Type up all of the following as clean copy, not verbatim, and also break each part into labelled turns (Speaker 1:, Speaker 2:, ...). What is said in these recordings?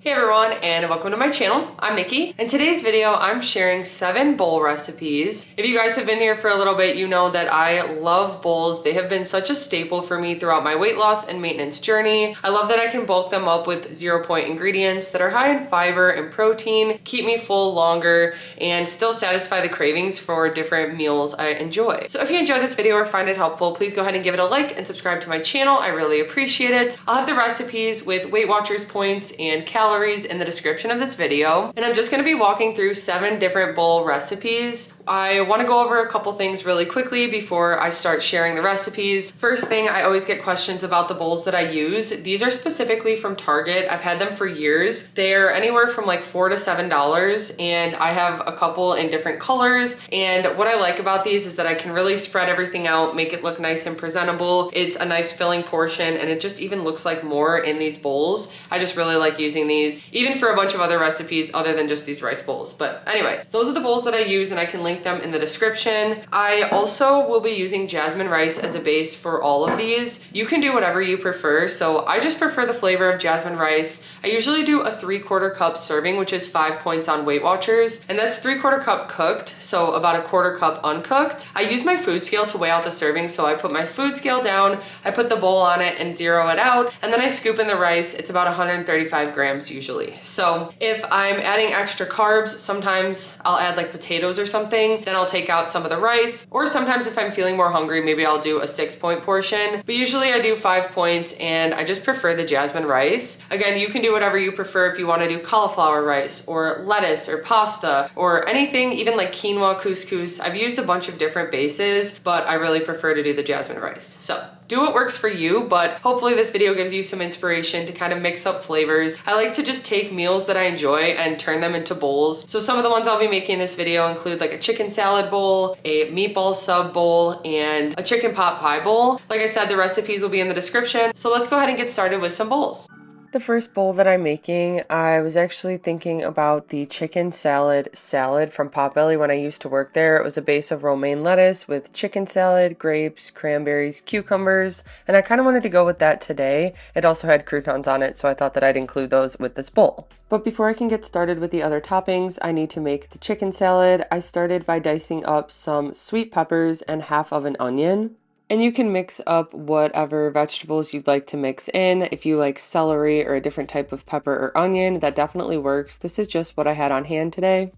Speaker 1: Hey everyone, and welcome to my channel. I'm Nikki. In today's video, I'm sharing 7 bowl recipes. If you guys have been here for a little bit, you know that I love bowls. They have been such a staple for me throughout my weight loss and maintenance journey. I love that I can bulk them up with 0-point ingredients that are high in fiber and protein, keep me full longer, and still satisfy the cravings for different meals I enjoy. So if you enjoyed this video or find it helpful, please go ahead and give it a like and subscribe to my channel. I really appreciate it. I'll have the recipes with WeightWatchers points and calories in the description of this video. And I'm just gonna be walking through 7 different bowl recipes. I wanna go over a couple things really quickly before I start sharing the recipes. First thing, I always get questions about the bowls that I use. These are specifically from Target. I've had them for years. They're anywhere from like $4 to $7, and I have a couple in different colors. And what I like about these is that I can really spread everything out, make it look nice and presentable. It's a nice filling portion, and it just even looks like more in these bowls. I just really like using these, even for a bunch of other recipes other than just these rice bowls. But anyway, those are the bowls that I use, and I can link them in the description. I also will be using jasmine rice as a base for all of these. You can do whatever you prefer. So I just prefer the flavor of jasmine rice. I usually do a 3/4 cup serving, which is 5 points on WeightWatchers, and that's 3/4 cup cooked, so about a 1/4 cup uncooked. I use my food scale to weigh out the serving, so I put my food scale down, I put the bowl on it and zero it out, and then I scoop in the rice. It's about 135 grams usually. So if I'm adding extra carbs, sometimes I'll add like potatoes or something, then I'll take out some of the rice, or sometimes if I'm feeling more hungry, maybe I'll do a 6-point portion, but usually I do 5 points, and I just prefer the jasmine rice. Again, you can do whatever you prefer if you want to do cauliflower rice or lettuce or pasta or anything, even like quinoa, couscous. I've used a bunch of different bases, but I really prefer to do the jasmine rice. So do what works for you, but hopefully this video gives you some inspiration to kind of mix up flavors. I like to just take meals that I enjoy and turn them into bowls. So some of the ones I'll be making in this video include like a chicken salad bowl, a meatball sub bowl, and a chicken pot pie bowl. Like I said, the recipes will be in the description. So let's go ahead and get started with some bowls. The first bowl that I'm making, I was actually thinking about the chicken salad from Potbelly when I used to work there. It was a base of romaine lettuce with chicken salad, grapes, cranberries, cucumbers, and I kind of wanted to go with that today. It also had croutons on it, so I thought that I'd include those with this bowl. But before I can get started with the other toppings, I need to make the chicken salad. I started by dicing up some sweet peppers and half of an onion. And you can mix up whatever vegetables you'd like to mix in. If you like celery or a different type of pepper or onion, that definitely works. This is just what I had on hand today.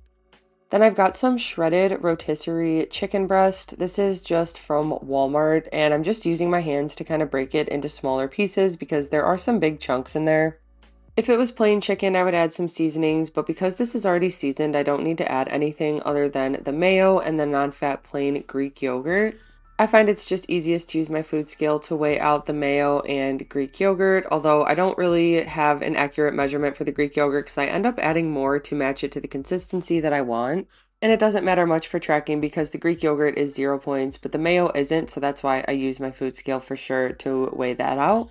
Speaker 1: Then I've got some shredded rotisserie chicken breast. This is just from Walmart, and I'm just using my hands to kind of break it into smaller pieces because there are some big chunks in there. If it was plain chicken, I would add some seasonings, but because this is already seasoned, I don't need to add anything other than the mayo and the non-fat plain Greek yogurt. I find it's just easiest to use my food scale to weigh out the mayo and Greek yogurt, although I don't really have an accurate measurement for the Greek yogurt because I end up adding more to match it to the consistency that I want. And it doesn't matter much for tracking because the Greek yogurt is 0 points, but the mayo isn't, so that's why I use my food scale for sure to weigh that out.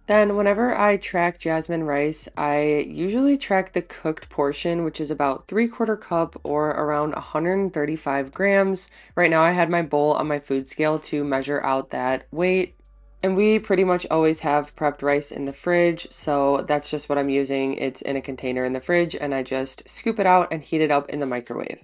Speaker 1: Then whenever I track jasmine rice, I usually track the cooked portion, which is about 3/4 cup or around 135 grams. Right now I had my bowl on my food scale to measure out that weight. And we pretty much always have prepped rice in the fridge, so that's just what I'm using. It's in a container in the fridge, and I just scoop it out and heat it up in the microwave.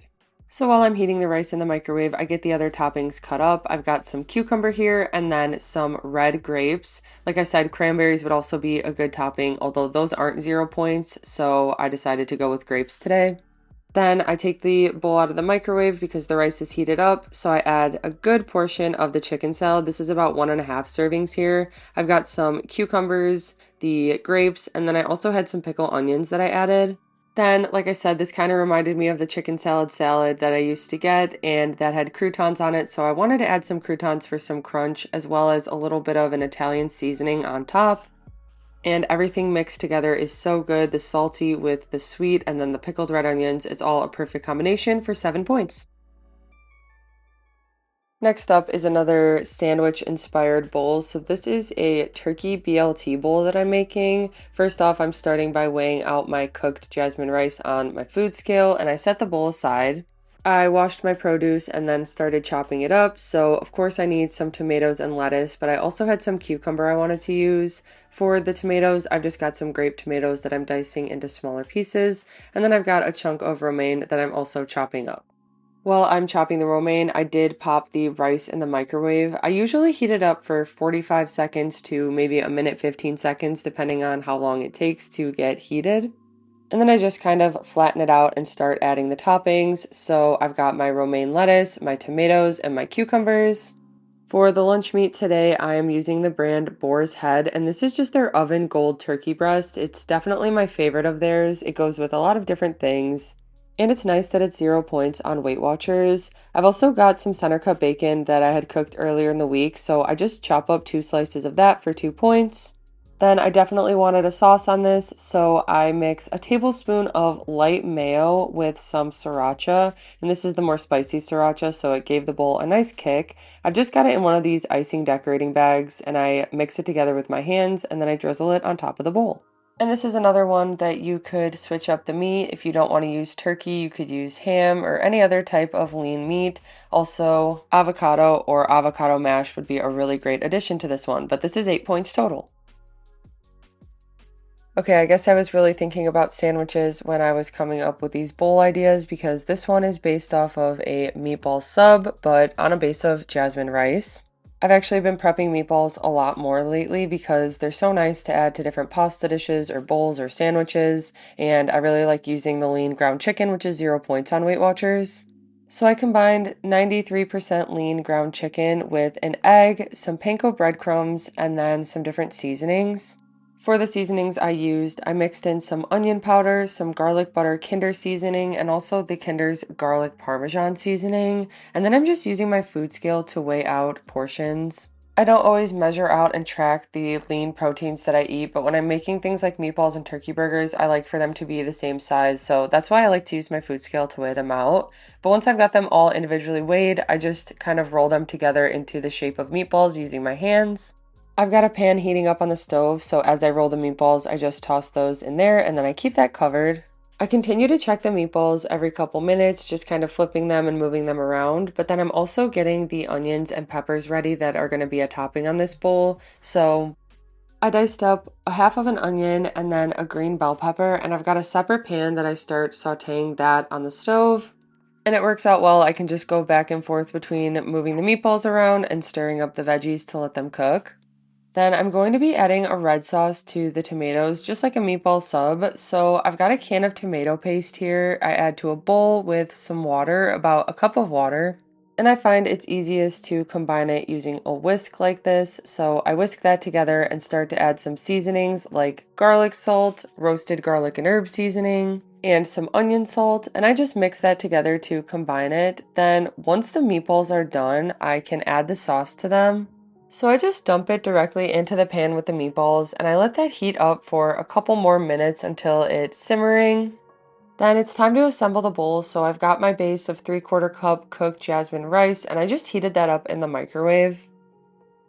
Speaker 1: So while I'm heating the rice in the microwave, I get the other toppings cut up. I've got some cucumber here and then some red grapes. Like I said, cranberries would also be a good topping, although those aren't 0 points, so I decided to go with grapes today. Then I take the bowl out of the microwave because the rice is heated up, so I add a good portion of the chicken salad. This is about 1.5 servings here. I've got some cucumbers, the grapes, and then I also had some pickled onions that I added. Then, like I said, this kind of reminded me of the chicken salad that I used to get, and that had croutons on it, so I wanted to add some croutons for some crunch, as well as a little bit of an Italian seasoning on top. And everything mixed together is so good. The salty with the sweet and then the pickled red onions, it's all a perfect combination for 7 points. Next up is another sandwich-inspired bowl. So this is a turkey BLT bowl that I'm making. First off, I'm starting by weighing out my cooked jasmine rice on my food scale, and I set the bowl aside. I washed my produce and then started chopping it up. So of course I need some tomatoes and lettuce, but I also had some cucumber I wanted to use. For the tomatoes, I've just got some grape tomatoes that I'm dicing into smaller pieces, and then I've got a chunk of romaine that I'm also chopping up. While I'm chopping the romaine, I did pop the rice in the microwave. I usually heat it up for 45 seconds to maybe a minute 15 seconds, depending on how long it takes to get heated. And then I just kind of flatten it out and start adding the toppings. So I've got my romaine lettuce, my tomatoes, and my cucumbers. For the lunch meat today, I am using the brand Boar's Head, and this is just their oven gold turkey breast. It's definitely my favorite of theirs. It goes with a lot of different things. And it's nice that it's 0 points on WeightWatchers. I've also got some center cut bacon that I had cooked earlier in the week, so I just chop up 2 slices of that for 2 points. Then I definitely wanted a sauce on this, so I mix a tablespoon of light mayo with some sriracha, and this is the more spicy sriracha, so it gave the bowl a nice kick. I've just got it in one of these icing decorating bags, and I mix it together with my hands, and then I drizzle it on top of the bowl. And this is another one that you could switch up the meat. If you don't want to use turkey, you could use ham or any other type of lean meat. Also, avocado or avocado mash would be a really great addition to this one, but this is 8 points total. Okay, I guess I was really thinking about sandwiches when I was coming up with these bowl ideas because this one is based off of a meatball sub, but on a base of jasmine rice. I've actually been prepping meatballs a lot more lately because they're so nice to add to different pasta dishes or bowls or sandwiches, and I really like using the lean ground chicken, which is 0 points on WeightWatchers. So I combined 93% lean ground chicken with an egg, some panko breadcrumbs, and then some different seasonings. For the seasonings I mixed in some onion powder, some garlic butter Kinder seasoning, and also the Kinder's garlic parmesan seasoning. And then I'm just using my food scale to weigh out portions. I don't always measure out and track the lean proteins that I eat, but when I'm making things like meatballs and turkey burgers, I like for them to be the same size. So that's why I like to use my food scale to weigh them out. But once I've got them all individually weighed, I just kind of roll them together into the shape of meatballs using my hands. I've got a pan heating up on the stove, so as I roll the meatballs, I just toss those in there and then I keep that covered. I continue to check the meatballs every couple minutes, just kind of flipping them and moving them around, but then I'm also getting the onions and peppers ready that are going to be a topping on this bowl. So I diced up a half of an onion and then a green bell pepper, and I've got a separate pan that I start sauteing that on the stove. And it works out well. I can just go back and forth between moving the meatballs around and stirring up the veggies to let them cook. Then I'm going to be adding a red sauce to the tomatoes, just like a meatball sub. So I've got a can of tomato paste here. I add to a bowl with some water, about a cup of water. And I find it's easiest to combine it using a whisk like this. So I whisk that together and start to add some seasonings like garlic salt, roasted garlic and herb seasoning, and some onion salt. And I just mix that together to combine it. Then once the meatballs are done, I can add the sauce to them. So I just dump it directly into the pan with the meatballs and I let that heat up for a couple more minutes until it's simmering. Then it's time to assemble the bowl, so I've got my base of 3/4 cup cooked jasmine rice and I just heated that up in the microwave.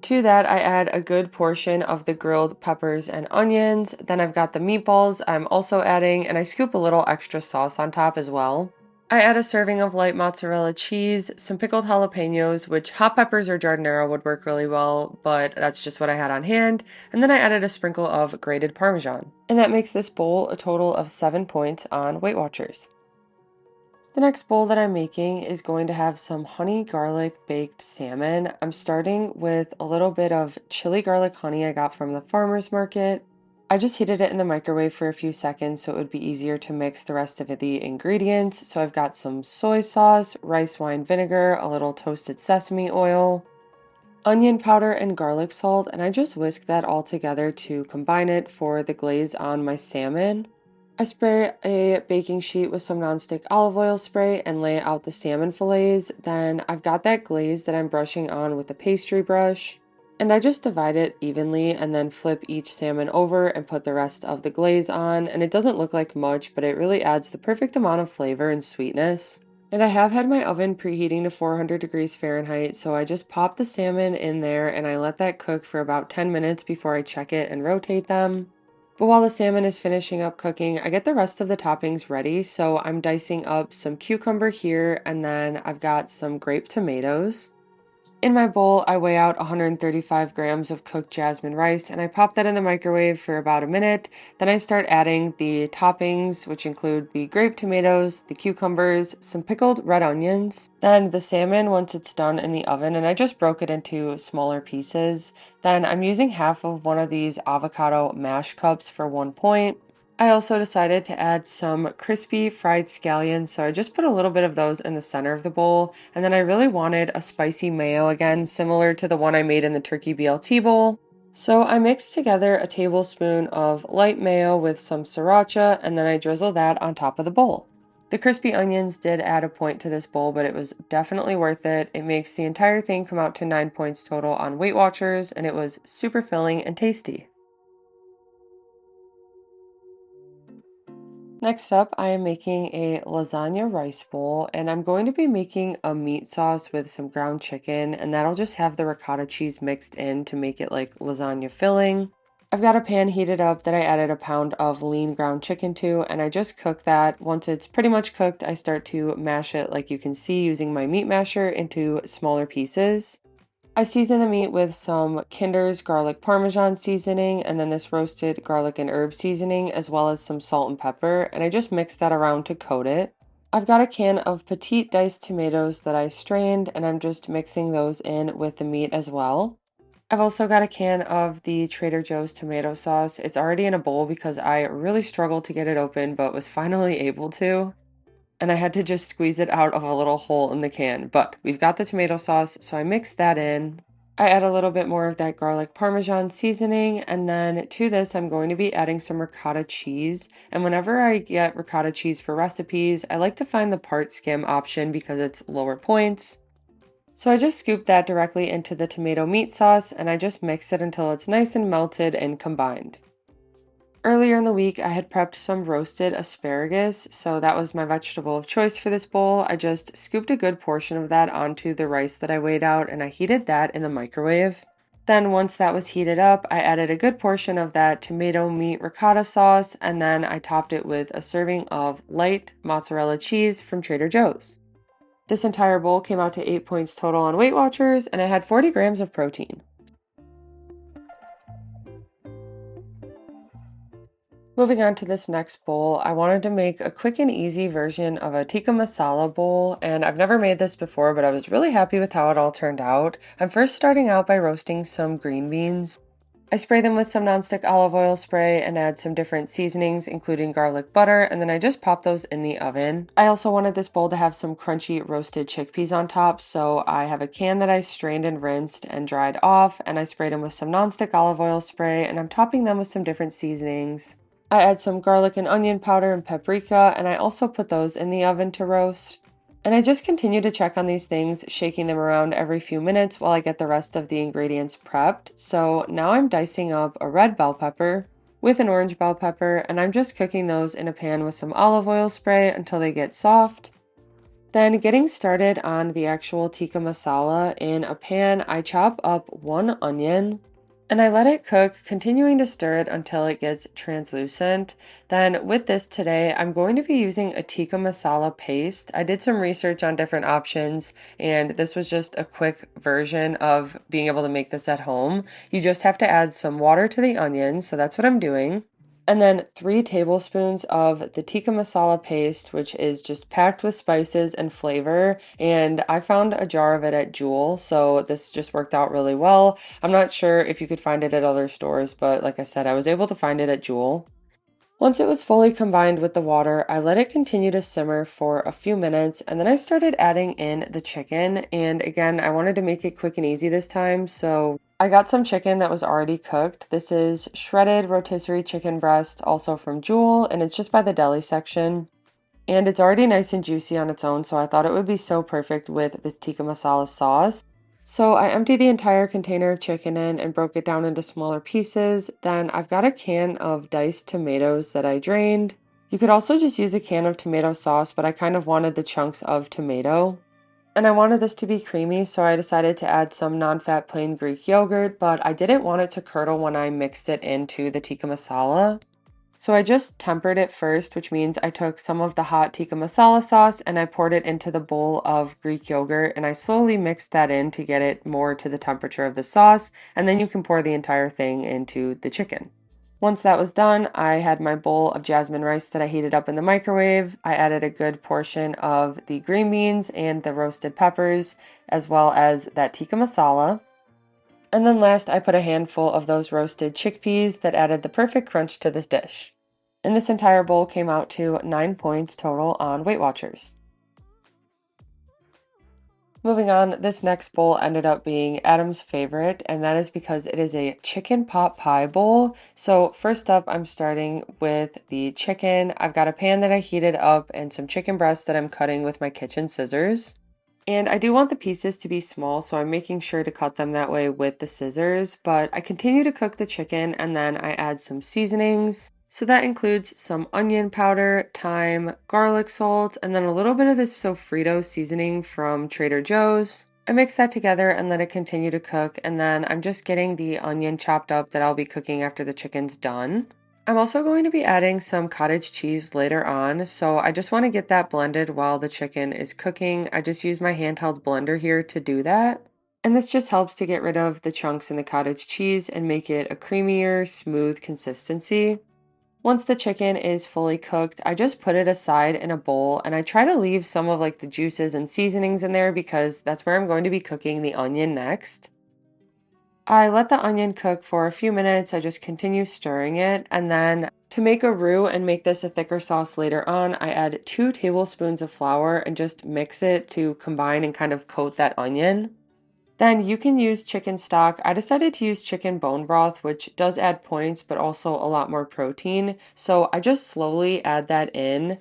Speaker 1: To that I add a good portion of the grilled peppers and onions. Then I've got the meatballs I'm also adding and I scoop a little extra sauce on top as well. I add a serving of light mozzarella cheese, some pickled jalapenos, which hot peppers or giardiniera would work really well, but that's just what I had on hand, and then I added a sprinkle of grated Parmesan. And that makes this bowl a total of 7 points on WeightWatchers. The next bowl that I'm making is going to have some honey garlic baked salmon. I'm starting with a little bit of chili garlic honey I got from the farmer's market. I just heated it in the microwave for a few seconds so it would be easier to mix the rest of the ingredients. So I've got some soy sauce, rice wine vinegar, a little toasted sesame oil, onion powder, and garlic salt, and I just whisk that all together to combine it for the glaze on my salmon. I spray a baking sheet with some nonstick olive oil spray and lay out the salmon fillets. Then I've got that glaze that I'm brushing on with a pastry brush. And I just divide it evenly and then flip each salmon over and put the rest of the glaze on. And it doesn't look like much, but it really adds the perfect amount of flavor and sweetness. And I have had my oven preheating to 400 degrees Fahrenheit, so I just pop the salmon in there and I let that cook for about 10 minutes before I check it and rotate them. But while the salmon is finishing up cooking, I get the rest of the toppings ready. So I'm dicing up some cucumber here, and then I've got some grape tomatoes. In my bowl, I weigh out 135 grams of cooked jasmine rice, and I pop that in the microwave for about a minute. Then I start adding the toppings, which include the grape tomatoes, the cucumbers, some pickled red onions, then the salmon once it's done in the oven, and I just broke it into smaller pieces. Then I'm using half of one of these avocado mash cups for 1 point. I also decided to add some crispy fried scallions, so I just put a little bit of those in the center of the bowl, and then I really wanted a spicy mayo again, similar to the one I made in the turkey BLT bowl. So I mixed together a tablespoon of light mayo with some sriracha, and then I drizzle that on top of the bowl. The crispy onions did add a point to this bowl, but it was definitely worth it. It makes the entire thing come out to 9 points total on WeightWatchers, and it was super filling and tasty. Next up, I am making a lasagna rice bowl, and I'm going to be making a meat sauce with some ground chicken, and that'll just have the ricotta cheese mixed in to make it like lasagna filling. I've got a pan heated up that I added a pound of lean ground chicken to, and I just cook that. Once it's pretty much cooked, I start to mash it like you can see using my meat masher into smaller pieces. I season the meat with some Kinder's garlic parmesan seasoning and then this roasted garlic and herb seasoning, as well as some salt and pepper, and I just mix that around to coat it. I've got a can of petite diced tomatoes that I strained, and I'm just mixing those in with the meat as well. I've also got a can of the Trader Joe's tomato sauce. It's already in a bowl because I really struggled to get it open, but was finally able to. And I had to just squeeze it out of a little hole in the can. But we've got the tomato sauce, so I mix that in. I add a little bit more of that garlic parmesan seasoning, and then to this I'm going to be adding some ricotta cheese. And whenever I get ricotta cheese for recipes, I like to find the part skim option because it's lower points. So I just scoop that directly into the tomato meat sauce, and I just mix it until it's nice and melted and combined. Earlier in the week, I had prepped some roasted asparagus, so that was my vegetable of choice for this bowl. I just scooped a good portion of that onto the rice that I weighed out, and I heated that in the microwave. Then once that was heated up, I added a good portion of that tomato meat ricotta sauce, and then I topped it with a serving of light mozzarella cheese from Trader Joe's. This entire bowl came out to 8 points total on Weight Watchers, and I had 40 grams of protein. Moving on to this next bowl, I wanted to make a quick and easy version of a tikka masala bowl, and I've never made this before, but I was really happy with how it all turned out. I'm first starting out by roasting some green beans. I spray them with some nonstick olive oil spray and add some different seasonings, including garlic butter, and then I just pop those in the oven. I also wanted this bowl to have some crunchy roasted chickpeas on top, so I have a can that I strained and rinsed and dried off, and I sprayed them with some nonstick olive oil spray, and I'm topping them with some different seasonings. I add some garlic and onion powder and paprika, and I also put those in the oven to roast. And I just continue to check on these things, shaking them around every few minutes while I get the rest of the ingredients prepped. So now I'm dicing up a red bell pepper with an orange bell pepper, and I'm just cooking those in a pan with some olive oil spray until they get soft. Then getting started on the actual tikka masala, in a pan, I chop up one onion, and I let it cook, continuing to stir it until it gets translucent. Then with this today, I'm going to be using a tikka masala paste. I did some research on different options, and this was just a quick version of being able to make this at home. You just have to add some water to the onions, so that's what I'm doing. And then 3 tablespoons of the tikka masala paste, which is just packed with spices and flavor. And I found a jar of it at Jewel, so this just worked out really well. I'm not sure if you could find it at other stores, but like I said, I was able to find it at Jewel. Once it was fully combined with the water, I let it continue to simmer for a few minutes, and then I started adding in the chicken. And again, I wanted to make it quick and easy this time, so I got some chicken that was already cooked. This is shredded rotisserie chicken breast, also from Jewel, and it's just by the deli section. And it's already nice and juicy on its own, so I thought it would be so perfect with this tikka masala sauce. So I emptied the entire container of chicken in and broke it down into smaller pieces. Then I've got a can of diced tomatoes that I drained. You could also just use a can of tomato sauce, but I kind of wanted the chunks of tomato. And I wanted this to be creamy, so I decided to add some non-fat plain Greek yogurt, but I didn't want it to curdle when I mixed it into the tikka masala. So I just tempered it first, which means I took some of the hot tikka masala sauce and I poured it into the bowl of Greek yogurt, and I slowly mixed that in to get it more to the temperature of the sauce, and then you can pour the entire thing into the chicken. Once that was done, I had my bowl of jasmine rice that I heated up in the microwave. I added a good portion of the green beans and the roasted peppers, as well as that tikka masala. And then last, I put a handful of those roasted chickpeas that added the perfect crunch to this dish. And this entire bowl came out to 9 points total on WeightWatchers. Moving on, this next bowl ended up being Adam's favorite, and that is because it is a chicken pot pie bowl. So first up, I'm starting with the chicken. I've got a pan that I heated up and some chicken breasts that I'm cutting with my kitchen scissors. And I do want the pieces to be small, so I'm making sure to cut them that way with the scissors, but I continue to cook the chicken and then I add some seasonings. So that includes some onion powder, thyme, garlic salt, and then a little bit of this sofrito seasoning from Trader Joe's. I mix that together and let it continue to cook, and then I'm just getting the onion chopped up that I'll be cooking after the chicken's done. I'm also going to be adding some cottage cheese later on, so I just want to get that blended while the chicken is cooking. I just use my handheld blender here to do that. And this just helps to get rid of the chunks in the cottage cheese and make it a creamier, smooth consistency. Once the chicken is fully cooked, I just put it aside in a bowl and I try to leave some of like the juices and seasonings in there because that's where I'm going to be cooking the onion next. I let the onion cook for a few minutes. I just continue stirring it, and then to make a roux and make this a thicker sauce later on, I add 2 tablespoons of flour and just mix it to combine and kind of coat that onion. Then you can use chicken stock. I decided to use chicken bone broth, which does add points, but also a lot more protein. So I just slowly add that in.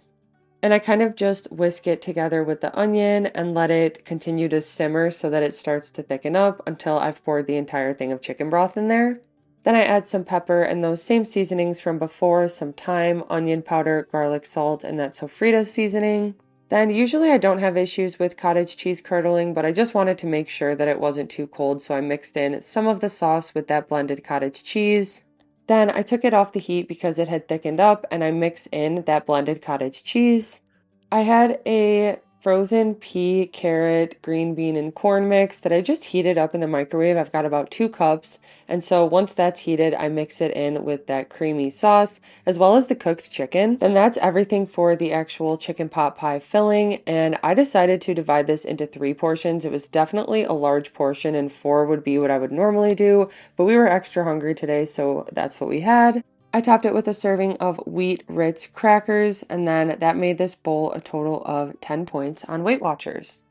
Speaker 1: And I kind of just whisk it together with the onion and let it continue to simmer so that it starts to thicken up until I've poured the entire thing of chicken broth in there. Then I add some pepper and those same seasonings from before, some thyme, onion powder, garlic salt, and that sofrito seasoning. Then usually I don't have issues with cottage cheese curdling, but I just wanted to make sure that it wasn't too cold, so I mixed in some of the sauce with that blended cottage cheese. Then I took it off the heat because it had thickened up, and I mixed in that blended cottage cheese. I had a frozen pea, carrot, green bean, and corn mix that I just heated up in the microwave. I've got about 2 cups, and so once that's heated, I mix it in with that creamy sauce, as well as the cooked chicken. And that's everything for the actual chicken pot pie filling, and I decided to divide this into 3 portions. It was definitely a large portion, and 4 would be what I would normally do, but we were extra hungry today, so that's what we had. I topped it with a serving of wheat Ritz crackers, and then that made this bowl a total of 10 points on WeightWatchers.